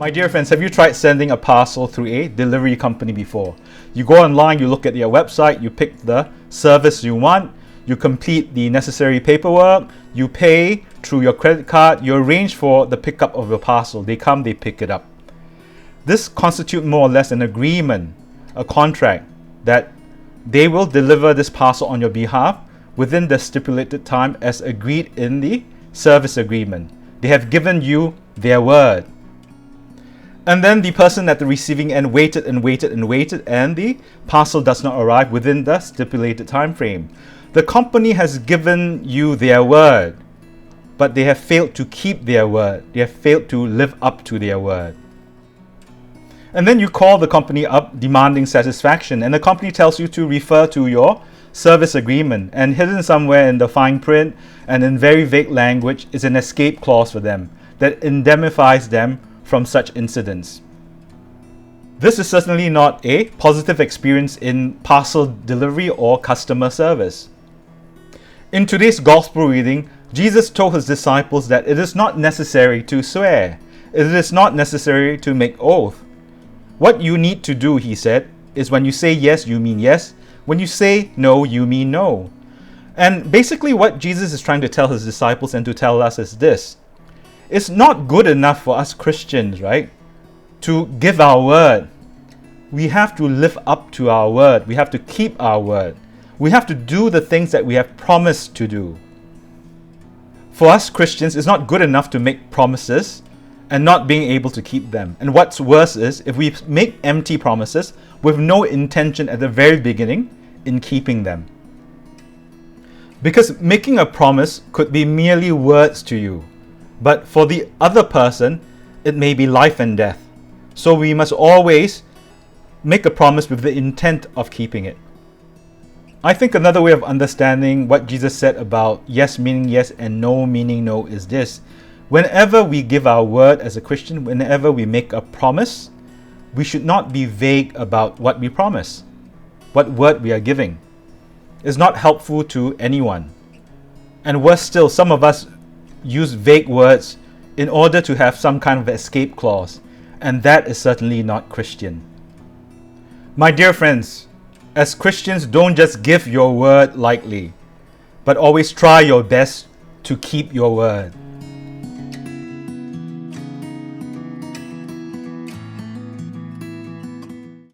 My dear friends, have you tried sending a parcel through a delivery company before? You go online, you look at their website, you pick the service you want, you complete the necessary paperwork, you pay through your credit card, you arrange for the pickup of your parcel. They come, they pick it up. This constitutes more or less an agreement, a contract, that they will deliver this parcel on your behalf within the stipulated time as agreed in the service agreement. They have given you their word. And then the person at the receiving end waited and waited and waited, and the parcel does not arrive within the stipulated time frame. The company has given you their word, but they have failed to keep their word. They have failed to live up to their word. And then you call the company up demanding satisfaction, and the company tells you to refer to your service agreement, and hidden somewhere in the fine print and in very vague language is an escape clause for them that indemnifies them from such incidents. This is certainly not a positive experience in parcel delivery or customer service. In today's gospel reading, Jesus told his disciples that it is not necessary to swear. It is not necessary to make oath. What you need to do, he said, is when you say yes, you mean yes. When you say no, you mean no. And basically what Jesus is trying to tell his disciples and to tell us is this. It's not good enough for us Christians, right, to give our word. We have to live up to our word. We have to keep our word. We have to do the things that we have promised to do. For us Christians, it's not good enough to make promises and not being able to keep them. And what's worse is if we make empty promises with no intention at the very beginning in keeping them. Because making a promise could be merely words to you, but for the other person, it may be life and death. So we must always make a promise with the intent of keeping it. I think another way of understanding what Jesus said about yes meaning yes and no meaning no is this. Whenever we give our word as a Christian, whenever we make a promise, we should not be vague about what we promise, what word we are giving. It's not helpful to anyone. And worse still, some of us use vague words in order to have some kind of escape clause, and that is certainly not Christian. My dear friends, as Christians, don't just give your word lightly, but always try your best to keep your word.